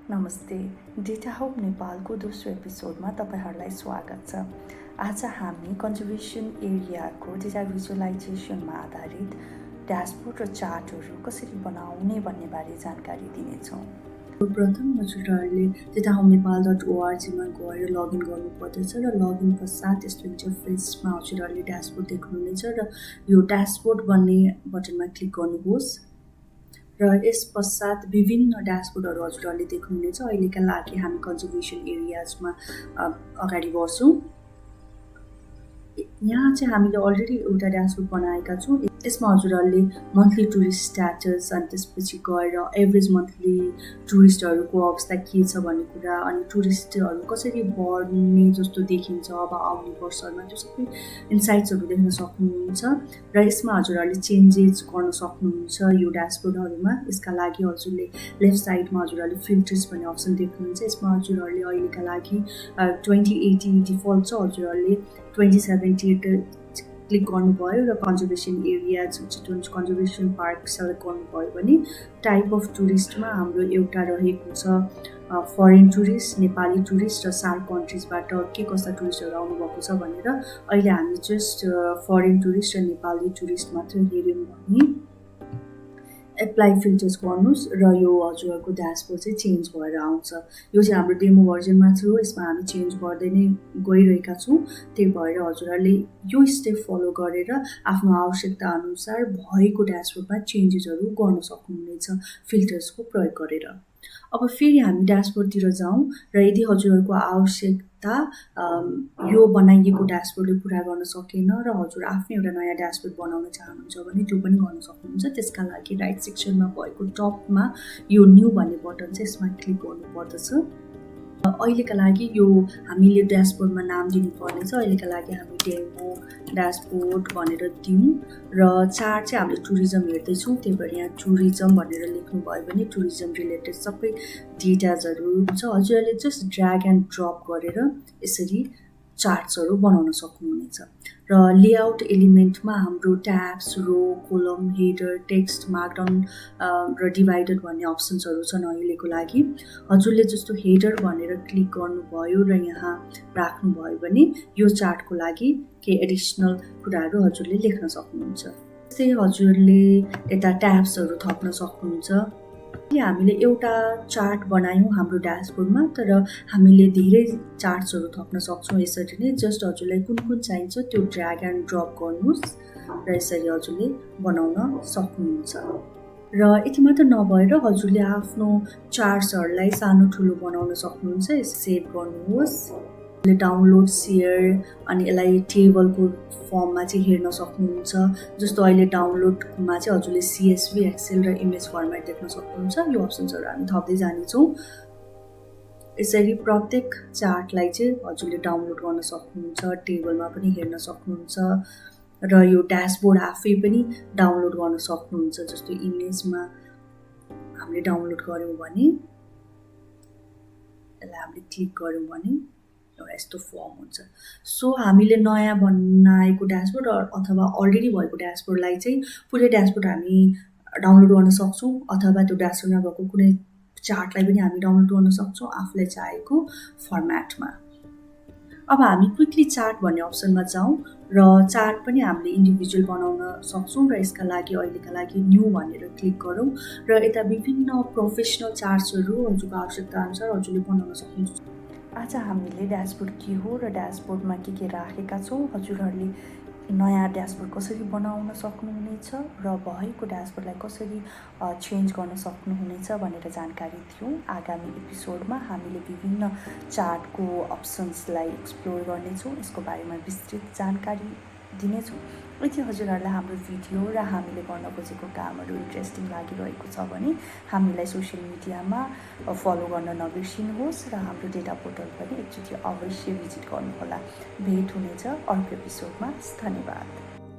नमस्ते, data home नेपालको दोस्रो एपिसोडमा तपाईहरुलाई स्वागत छ। आज हामी कन्जर्भेसन एरियाको डेटा भिजुअलाइजेसनमा आधारित ड्याशबोर्ड र चार्टहरू कसरी बनाउने भन्ने बारे जानकारी दिनेछौँ। प्रथम हजुरहरूले datahomenepal.org मा गएर लगइन गर्नुपर्दछ र लगइन पश्चात यस्तो इन्टरफेसमा हजुरहरूले ड्याशबोर्ड देख्नुहुनेछ र यो ड्याशबोर्ड भन्ने बटनमा क्लिक गर्नुहोस् र यस पश्चात विभिन्न ड्याशबोर्डहरू हजुरहरूले देख्नुहुनेछ। अहिलेका लागि हामी कन्जर्भेसन एरियाजमा अगाडि बढ्छौँ। यहाँ चाहिँ हामीले अलरेडी एउटा ड्याशबोर्ड बनाएका छौँ। यसमा हजुरहरूले मन्थली टुरिस्ट स्ट्याटस अनि त्यसपछि गएर एभरेज मन्थली टुरिस्टहरूको अवस्था के छ भन्ने कुरा अनि टुरिस्टहरू कसरी बढ्ने जस्तो देखिन्छ अब आउने वर्षहरूमा त्यो सबै इन्साइट्सहरू देख्न सक्नुहुन्छ र यसमा हजुरहरूले चेन्जेस गर्न सक्नुहुन्छ यो ड्याशबोर्डहरूमा। यसका लागि हजुरले लेफ्ट साइडमा हजुरहरूले फिल्टर्स भन्ने अप्सन देख्नुहुन्छ। यसमा हजुरहरूले अहिलेका लागि 2080 डिफल्ट छ, हजुरहरूले 2070 क्लिक गर्नुभयो र कन्जर्भेसन एरिया चितवनको कन्जर्भेसन पार्क सेलेक्ट गर्नुभयो भने टाइप अफ टुरिस्टमा हाम्रो एउटा रहेको छ फरेन टुरिस्ट, नेपाली टुरिस्ट र 4 कन्ट्रिजबाट के कस्ता टुरिस्टहरू आउनुभएको छ भनेर। अहिले हामी जस्ट फरेन टुरिस्ट र नेपाली टुरिस्ट मात्र हेर्यौँ भने एप्लाई फिल्टर्स गर्नुहोस् र यो हजुरहरूको ड्याशबोर्ड चाहिँ चेन्ज भएर आउँछ। यो चाहिँ हाम्रो डेमो भर्जन मात्र हो, यसमा हामी चेन्ज गर्दै नै गइरहेका छौँ। त्यही भएर हजुरहरूले यो स्टेप फलो गरेर आफ्नो आवश्यकता अनुसार भएको ड्याशबोर्डमा चेन्जेसहरू गर्न सक्नुहुनेछ फिल्टर्सको प्रयोग गरेर। अब फेरि हामी ड्याशबोर्डतिर जाउँ र यदि हजुरहरूको आवश्यकता यो बनाइएको ड्याशबोर्डले पुरा गर्न सकेन र हजुर आफ्नो एउटा नयाँ ड्याशबोर्ड बनाउन चाहनुहुन्छ भने त्यो पनि गर्न सक्नुहुन्छ। त्यसका लागि राइट सेक्सनमा भएको टपमा यो न्यू भन्ने बटन छ, यसमा क्लिक गर्नुपर्दछ। अहिलेका लागि यो हामीले ड्याशबोर्डमा नाम दिनुपर्ने छ। अहिलेका लागि हामी डेमो ड्याशबोर्ड भनेर दिउँ र चार्ट चाहिँ हामीले टुरिज्म हेर्दैछौँ, त्यही भएर यहाँ टुरिज्म भनेर लेख्नुभयो भने टुरिज्म रिलेटेड सबै डेटाजहरू हुन्छ। हजुरहरूले जस्ट ड्र्याग एन्ड ड्रप गरेर यसरी चार्ट्सहरू बनाउन सक्नुहुनेछ र लेआउट एलिमेन्टमा हाम्रो ट्याब्स, रो, कोलम, हेडर, टेक्स्ट, मार्कडाउन र डिभाइडर भन्ने अप्सन्सहरू छन् अहिलेको लागि। हजुरले जस्तो हेडर भनेर क्लिक गर्नुभयो र यहाँ राख्नुभयो भने यो चार्टको लागि केही एडिसनल कुराहरू हजुरले लेख्न सक्नुहुन्छ। त्यस्तै हजुरले यता ट्याब्सहरू थप्न सक्नुहुन्छ। हामीले एउटा चार्ट बनायौँ हाम्रो ड्याशबोर्डमा, तर हामीले धेरै चार्ट्सहरू थप्न सक्छौँ। यसरी नै जस्ट हजुरलाई कुन कुन चाहिन्छ त्यो ड्र्याग एन्ड ड्रप गर्नुहोस् र यसरी हजुरले बनाउन सक्नुहुन्छ। र यति मात्र नभएर हजुरले आफ्नो चार्ट्सहरूलाई सानो ठुलो बनाउन सक्नुहुन्छ। सेभ गर्नुहोस्, डाउनलोड, सेयर अनि यसलाई टेबलको फर्ममा चाहिँ हेर्न सक्नुहुन्छ। जस्तो अहिले डाउनलोडमा चाहिँ हजुरले CSV, एक्सेल र इमेज फर्मेट देख्न सक्नुहुन्छ। यो अप्सन्सहरू हामी थप्दै जानेछौँ। यसरी प्रत्येक चार्टलाई चाहिँ हजुरले डाउनलोड गर्न सक्नुहुन्छ, टेबलमा पनि हेर्न सक्नुहुन्छ र यो ड्याशबोर्ड आफै पनि डाउनलोड गर्न सक्नुहुन्छ। जस्तो इमेजमा हामीले डाउनलोड गऱ्यौँ भने यसलाई हामीले क्लिक गऱ्यौँ भने एउटा यस्तो फर्म हुन्छ। सो हामीले नयाँ बनाएको ड्याशबोर्ड अथवा अलरेडी भएको ड्याशबोर्डलाई चाहिँ पुरै ड्याशबोर्ड हामी डाउनलोड गर्न सक्छौँ अथवा त्यो ड्याशबोर्डमा भएको कुनै चार्टलाई पनि हामी डाउनलोड गर्न सक्छौँ आफूलाई चाहेको फर्मेटमा। अब हामी क्विकली चार्ट भन्ने अप्सनमा जाउँ र चार्ट पनि हामीले इन्डिभिजुअल बनाउन सक्छौँ र यसका लागि अहिलेका लागि न्यू भनेर क्लिक गरौँ र यता विभिन्न प्रोफेसनल चार्ट्सहरू हजुरको आवश्यकता अनुसार हजुरले बनाउन सक्नुहुन्छ। आज हामीले ड्याशबोर्ड के हो र ड्याशबोर्डमा के राखेका छौँ, हजुरहरूले नयाँ ड्याशबोर्ड कसरी बनाउन सक्नुहुनेछ र भएको ड्याशबोर्डलाई कसरी चेन्ज गर्न सक्नुहुनेछ भनेर जानकारी दियौँ। आगामी एपिसोडमा हामीले विभिन्न चार्टको अप्सन्सलाई एक्सप्लोर गर्नेछौँ, यसको बारेमा विस्तृत जानकारी दिनेछौँ। यदि हजुरहरूलाई हाम्रो भिडियो र हामीले गर्न खोजेको कामहरू इन्ट्रेस्टिङ लागिरहेको छ भने हामीलाई सोसियल मिडियामा फलो गर्न नबिर्सिनुहोस् र हाम्रो डेटा पोर्टल पनि एकचोटि अवश्य भिजिट गर्नुहोला। भेट हुनेछ अर्को एपिसोडमा। धन्यवाद।